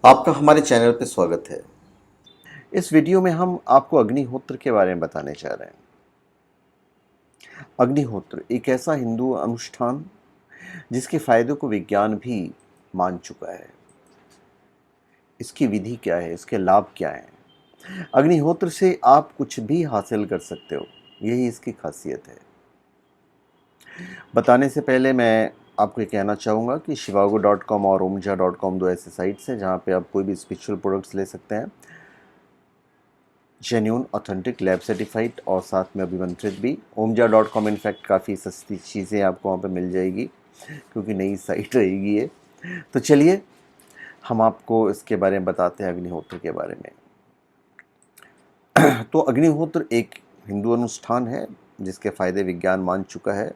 आपका हमारे चैनल पे स्वागत है। इस वीडियो में हम आपको अग्निहोत्र के बारे में बताने जा रहे हैं। अग्निहोत्र एक ऐसा हिंदू अनुष्ठान जिसके फायदों को विज्ञान भी मान चुका है। इसकी विधि क्या है, इसके लाभ क्या हैं? अग्निहोत्र से आप कुछ भी हासिल कर सकते हो, यही इसकी खासियत है। बताने से पहले मैं आपको ये कहना चाहूँगा कि shivago.com और omja.com दो ऐसे साइट्स हैं जहाँ पे आप कोई भी स्पिरिचुअल प्रोडक्ट्स ले सकते हैं, जेन्यून, ऑथेंटिक, लैब सर्टिफाइड और साथ में अभिमंत्रित भी। omja.com इनफैक्ट काफ़ी सस्ती चीज़ें आपको वहाँ पे मिल जाएगी क्योंकि नई साइट रहेगी ये। तो चलिए हम आपको इसके बारे में बताते हैं, अग्निहोत्र के बारे में। तो अग्निहोत्र एक हिंदू अनुष्ठान है जिसके फ़ायदे विज्ञान मान चुका है।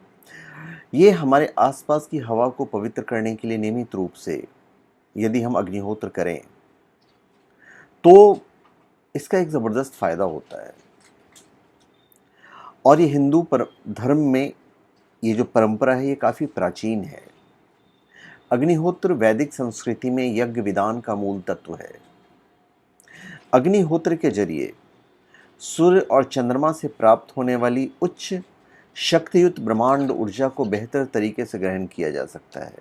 ये हमारे आसपास की हवा को पवित्र करने के लिए नियमित रूप से यदि हम अग्निहोत्र करें तो इसका एक ज़बरदस्त फ़ायदा होता है। और ये हिंदू धर्म में ये जो परंपरा है ये काफ़ी प्राचीन है। अग्निहोत्र वैदिक संस्कृति में यज्ञ विधान का मूल तत्व है। अग्निहोत्र के जरिए सूर्य और चंद्रमा से प्राप्त होने वाली उच्च शक्तियुक्त ब्रह्मांड ऊर्जा को बेहतर तरीके से ग्रहण किया जा सकता है।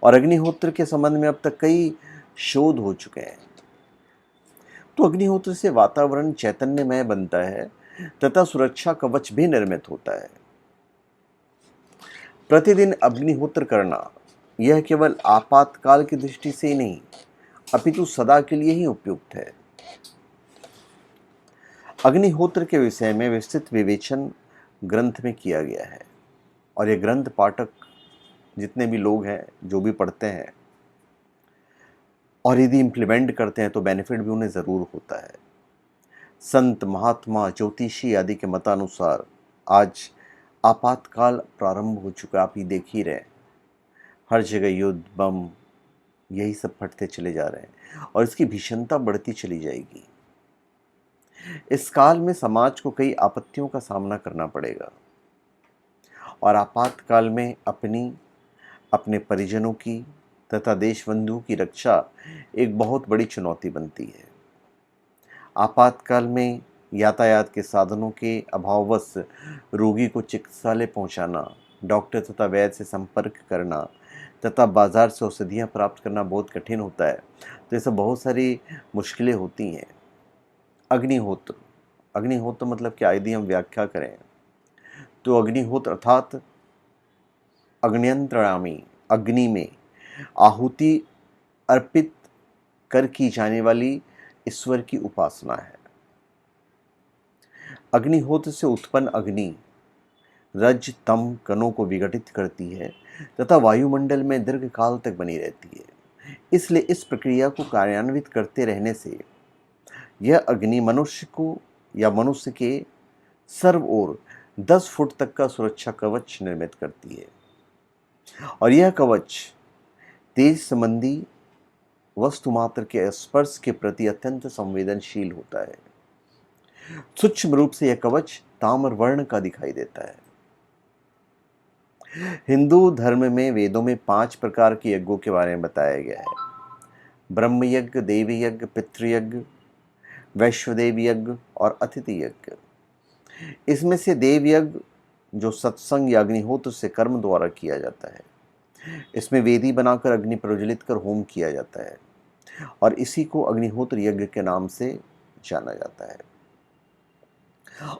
और अग्निहोत्र के संबंध में अब तक कई शोध हो चुके हैं। तो अग्निहोत्र से वातावरण चैतन्यमय बनता है तथा सुरक्षा कवच भी निर्मित होता है। प्रतिदिन अग्निहोत्र करना यह केवल आपातकाल की दृष्टि से ही नहीं अपितु सदा के लिए ही उपयुक्त है। अग्निहोत्र के विषय में विस्तृत विवेचन ग्रंथ में किया गया है और यह ग्रंथ पाठक जितने भी लोग हैं जो भी पढ़ते हैं और यदि इम्प्लीमेंट करते हैं तो बेनिफिट भी उन्हें ज़रूर होता है। संत, महात्मा, ज्योतिषी आदि के मतानुसार आज आपातकाल प्रारंभ हो चुका, आप ही देख ही रहे हैं। हर जगह युद्ध, बम, यही सब फटते चले जा रहे हैं और इसकी भीषणता बढ़ती चली जाएगी। इस काल में समाज को कई आपत्तियों का सामना करना पड़ेगा और आपातकाल में अपने परिजनों की तथा देश बंधुओं की रक्षा एक बहुत बड़ी चुनौती बनती है। आपातकाल में यातायात के साधनों के अभाववश रोगी को चिकित्सालय पहुंचाना, डॉक्टर तथा वैद्य से संपर्क करना तथा बाजार से औषधियाँ प्राप्त करना बहुत कठिन होता है। तो ऐसे बहुत सारी मुश्किलें होती हैं। अग्निहोत्र मतलब क्या, यदि हम व्याख्या करें तो अग्निहोत्र अर्थात अग्न्यंत्रणामी, अग्नि में आहुति अर्पित कर की जाने वाली ईश्वर की उपासना है। अग्निहोत्र से उत्पन्न अग्नि रज तम कणों को विघटित करती है तथा वायुमंडल में दीर्घकाल तक बनी रहती है। इसलिए इस प्रक्रिया को कार्यान्वित करते रहने से यह अग्नि मनुष्य के सर्व ओर 10 फुट तक का सुरक्षा कवच निर्मित करती है और यह कवच तेज संबंधी वस्तु मात्र के स्पर्श के प्रति अत्यंत संवेदनशील होता है। सूक्ष्म रूप से यह कवच ताम्र वर्ण का दिखाई देता है। हिंदू धर्म में वेदों में 5 प्रकार के यज्ञों के बारे में बताया गया है। ब्रह्म यज्ञ, देव यज्ञ, पितृयज्ञ, वैश्वदेव यज्ञ और अतिथि यज्ञ। इसमें से देव यज्ञ जो सत्संग या अग्निहोत्र से कर्म द्वारा किया जाता है, इसमें वेदी बनाकर अग्नि प्रज्वलित कर होम किया जाता है और इसी को अग्निहोत्र यज्ञ के नाम से जाना जाता है।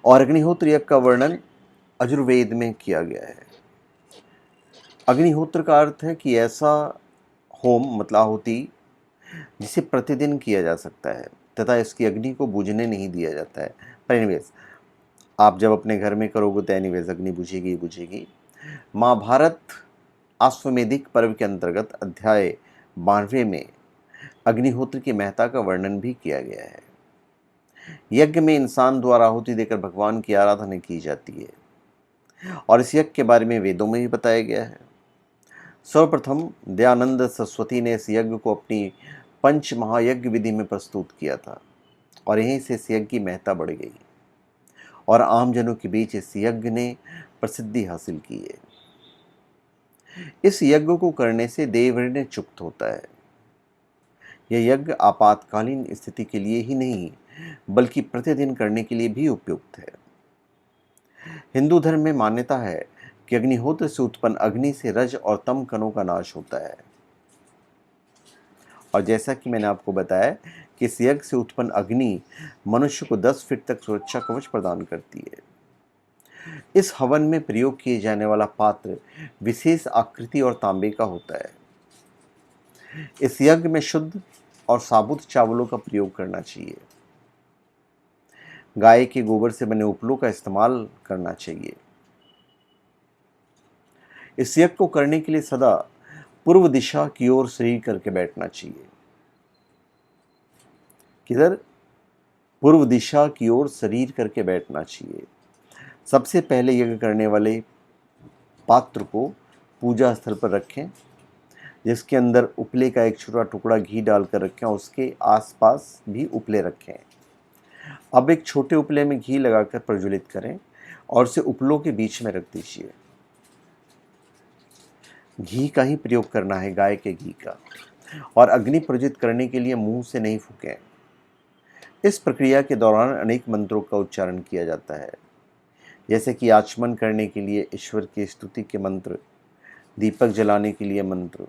और अग्निहोत्र यज्ञ का वर्णन यजुर्वेद में किया गया है। अग्निहोत्र का अर्थ है कि ऐसा होम मतलब आहुति जिसे प्रतिदिन किया जा सकता है तथा इसकी अग्नि को बुझने नहीं दिया जाता है। पर एनीवेज, आप जब अपने घर में करोगे तो एनीवेज अग्नि बुझेगी। महाभारत अश्वमेधिक पर्व के अंतर्गत अध्याय 12वें में अग्निहोत्र की महत्ता का वर्णन भी किया गया है। यज्ञ में इंसान द्वारा आहुति देकर भगवान की आराधना की जाती है और इस यज्ञ के बारे में वेदों में भी बताया गया है। सर्वप्रथम दयानंद सरस्वती ने इस यज्ञ को अपनी पंच महायज्ञ विधि में प्रस्तुत किया था और यहीं से इस यज्ञ की महत्ता बढ़ गई और आमजनों के बीच इस यज्ञ ने प्रसिद्धि हासिल की है। इस यज्ञ को करने से देवऋण चुक्त होता है यह यज्ञ आपातकालीन स्थिति के लिए ही नहीं बल्कि प्रतिदिन करने के लिए भी उपयुक्त है। हिंदू धर्म में मान्यता है कि अग्निहोत्र से उत्पन्न अग्नि से रज और तम कणों का नाश होता है, और जैसा कि मैंने आपको बताया कि इस यज्ञ से उत्पन्न अग्नि मनुष्य को 10 फीट तक सुरक्षा कवच प्रदान करती है। इस हवन में प्रयोग किए जाने वाला पात्र विशेष आकृति और तांबे का होता है। इस यज्ञ में शुद्ध और साबुत चावलों का प्रयोग करना चाहिए। गाय के गोबर से बने उपलों का इस्तेमाल करना चाहिए। इस यज्ञ को करने के लिए सदा पूर्व दिशा की ओर शरीर करके बैठना चाहिए। किधर? पूर्व दिशा की ओर शरीर करके बैठना चाहिए। सबसे पहले यज्ञ करने वाले पात्र को पूजा स्थल पर रखें, जिसके अंदर उपले का एक छोटा टुकड़ा घी डालकर रखें और उसके आसपास भी उपले रखें। अब एक छोटे उपले में घी लगाकर प्रज्वलित करें और उसे उपलों के बीच में रख दीजिए। घी का ही प्रयोग करना है, गाय के घी का, और अग्नि प्रज्वलित करने के लिए मुंह से नहीं फूकें। इस प्रक्रिया के दौरान अनेक मंत्रों का उच्चारण किया जाता है, जैसे कि आचमन करने के लिए ईश्वर की स्तुति के मंत्र, दीपक जलाने के लिए मंत्र,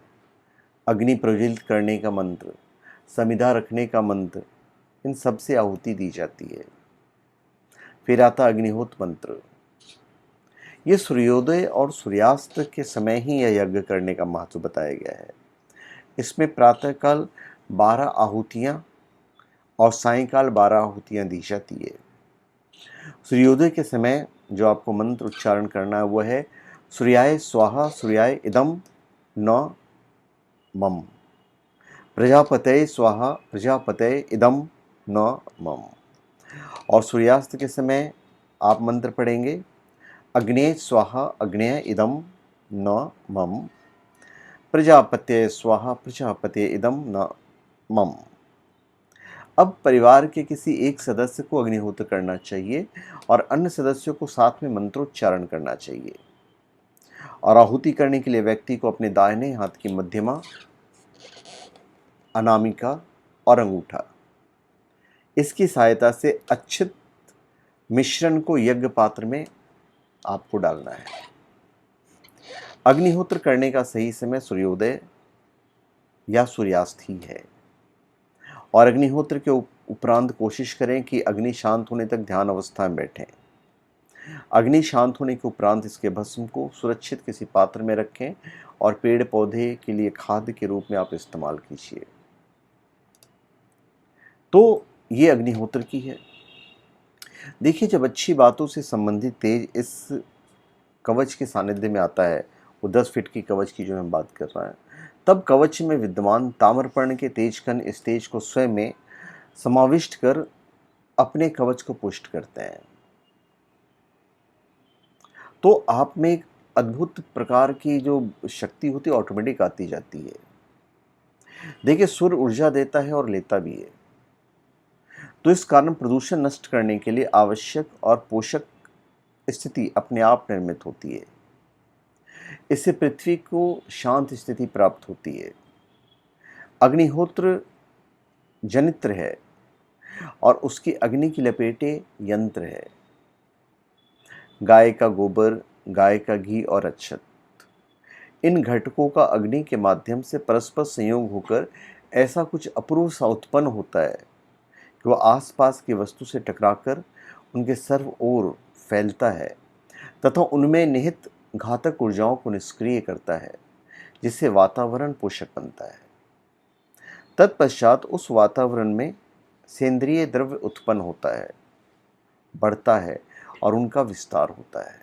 अग्नि प्रज्वलित करने का मंत्र, समिधा रखने का मंत्र, इन सब से आहुति दी जाती है। फिर आता अग्निहोत्र मंत्र। ये सूर्योदय और सूर्यास्त के समय ही यह यज्ञ करने का महत्व बताया गया है। इसमें प्रातःकाल 12 आहुतियाँ और सायंकाल 12 आहुतियाँ दी जाती है। सूर्योदय के समय जो आपको मंत्र उच्चारण करना है वह है सूर्याय स्वाहा सूर्याय इदम न मम, प्रजापतये स्वाहा प्रजापतये इदम न मम। और सूर्यास्त के समय आप मंत्र पढ़ेंगे अग्नेय स्वाहा अग्नेय इदम न मम, प्रजापतये स्वाहा प्रजापतये इदम न मम। अब परिवार के किसी एक सदस्य को अग्निहोत्र करना चाहिए और अन्य सदस्यों को साथ में मंत्रोच्चारण करना चाहिए। और आहुति करने के लिए व्यक्ति को अपने दाहिने हाथ की मध्यमा, अनामिका और अंगूठा, इसकी सहायता से अच्छित मिश्रण को यज्ञ पात्र में आपको डालना है। अग्निहोत्र करने का सही समय सूर्योदय या सूर्यास्त ही है, और अग्निहोत्र के उपरांत कोशिश करें कि अग्नि शांत होने तक ध्यान अवस्था में बैठें। अग्नि शांत होने के उपरांत इसके भस्म को सुरक्षित किसी पात्र में रखें और पेड़ पौधे के लिए खाद के रूप में आप इस्तेमाल कीजिए। तो ये अग्निहोत्र की है। देखिए, जब अच्छी बातों से संबंधित तेज इस कवच के सानिध्य में आता है, वो 10 फीट की कवच की जो हम बात कर रहे हैं, तब कवच में विद्यमान ताम्रपर्ण के तेज कण इस तेज को स्वयं में समाविष्ट कर अपने कवच को पुष्ट करते हैं। तो आप में एक अद्भुत प्रकार की जो शक्ति होती है ऑटोमेटिक आती जाती है। देखिए, सूर्य ऊर्जा देता है और लेता भी है, तो इस कारण प्रदूषण नष्ट करने के लिए आवश्यक और पोषक स्थिति अपने आप निर्मित होती है। इससे पृथ्वी को शांत स्थिति प्राप्त होती है। अग्निहोत्र जनित्र है और उसकी अग्नि की लपेटे यंत्र है। गाय का गोबर, गाय का घी और अच्छत, इन घटकों का अग्नि के माध्यम से परस्पर संयोग होकर ऐसा कुछ अपूर्व सा उत्पन्न होता है कि वह आसपास की वस्तु से टकराकर उनके सर्व ओर फैलता है तथा उनमें निहित घातक ऊर्जाओं को निष्क्रिय करता है, जिससे वातावरण पोषक बनता है। तत्पश्चात उस वातावरण में सेंद्रिय द्रव्य उत्पन्न होता है, बढ़ता है और उनका विस्तार होता है।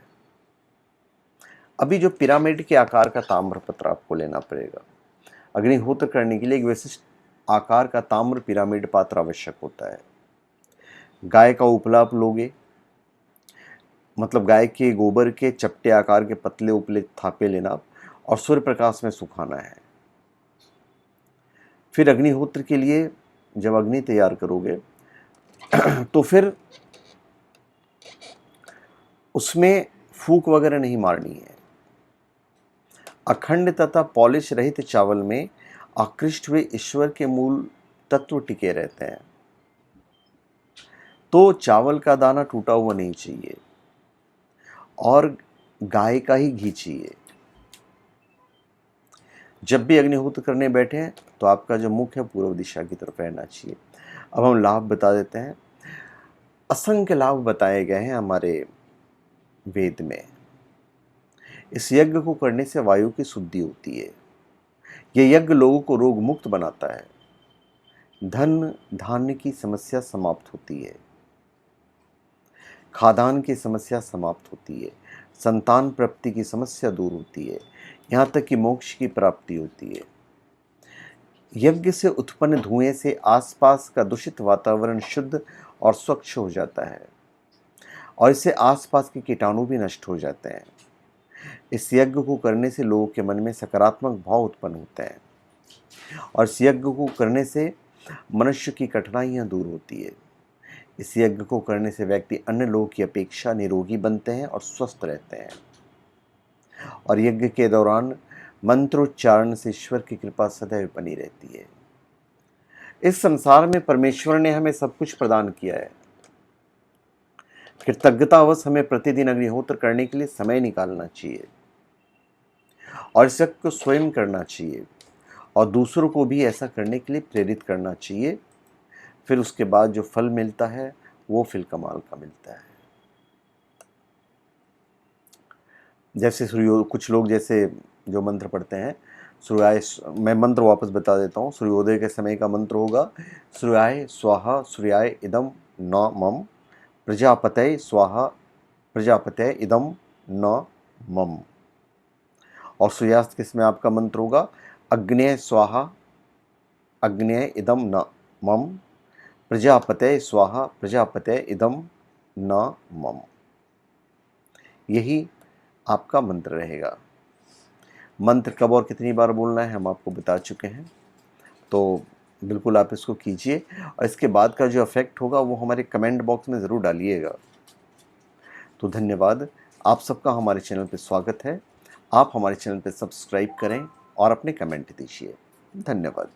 अभी जो पिरामिड के आकार का ताम्रपत्र आपको लेना पड़ेगा। अग्निहोत्र करने के लिए एक विशिष्ट आकार का ताम्र पिरामिड पात्र आवश्यक होता है। गाय का उपला आप लोगे, मतलब गाय के गोबर के चपटे आकार के पतले उपले थापे लेना और सूर्य प्रकाश में सुखाना है। फिर अग्निहोत्र के लिए जब अग्नि तैयार करोगे तो फिर उसमें फूंक वगैरह नहीं मारनी है। अखंड तथा पॉलिश रहित चावल में आकृष्ट हुए ईश्वर के मूल तत्व टिके रहते हैं। तो चावल का दाना टूटा हुआ नहीं चाहिए और गाय का ही घी चाहिए। जब भी अग्निहोत्र करने बैठे हैं तो आपका जो मुख है पूर्व दिशा की तरफ रहना चाहिए। अब हम लाभ बता देते हैं। असंख्य लाभ बताए गए हैं हमारे वेद में। इस यज्ञ को करने से वायु की शुद्धि होती है। यह यज्ञ लोगों को रोग मुक्त बनाता है। धन धान्य की समस्या समाप्त होती है। खाद्यान्न की समस्या समाप्त होती है। संतान प्राप्ति की समस्या दूर होती है। यहाँ तक कि मोक्ष की प्राप्ति होती है। यज्ञ से उत्पन्न धुएं से आसपास का दूषित वातावरण शुद्ध और स्वच्छ हो जाता है और इससे आसपास के कीटाणु भी नष्ट हो जाते हैं। इस यज्ञ को करने से लोगों के मन में सकारात्मक भाव उत्पन्न होते हैं और इस यज्ञ को करने से मनुष्य की कठिनाइयाँ दूर होती है। इस यज्ञ को करने से व्यक्ति अन्य लोगों की अपेक्षा निरोगी बनते हैं और स्वस्थ रहते हैं। और यज्ञ के दौरान मंत्रोच्चारण से ईश्वर की कृपा सदैव बनी रहती है। इस संसार में परमेश्वर ने हमें सब कुछ प्रदान किया है। कृतज्ञतावश हमें प्रतिदिन अग्निहोत्र करने के लिए समय निकालना चाहिए और इस यज्ञ को स्वयं करना चाहिए और दूसरों को भी ऐसा करने के लिए प्रेरित करना चाहिए। फिर उसके बाद जो फल मिलता है वो फिर कमाल का मिलता है। जैसे कुछ लोग जैसे जो मंत्र पढ़ते हैं सूर्याय, मैं मंत्र वापस बता देता हूँ। सूर्योदय के समय का मंत्र होगा सूर्याय स्वाहा सूर्याय इदम न मम, प्रजापतये स्वाहा प्रजापतये इदम न मम। और सूर्यास्त के समय आपका मंत्र होगा अग्नेय स्वाहा अग्नेय इदम न मम, प्रजापतये स्वाहा प्रजापतये इदम न मम। यही आपका मंत्र रहेगा। मंत्र कब और कितनी बार बोलना है हम आपको बता चुके हैं, तो बिल्कुल आप इसको कीजिए और इसके बाद का जो इफेक्ट होगा वो हमारे कमेंट बॉक्स में ज़रूर डालिएगा। तो धन्यवाद। आप सबका हमारे चैनल पे स्वागत है। आप हमारे चैनल पे सब्सक्राइब करें और अपने कमेंट दीजिए। धन्यवाद।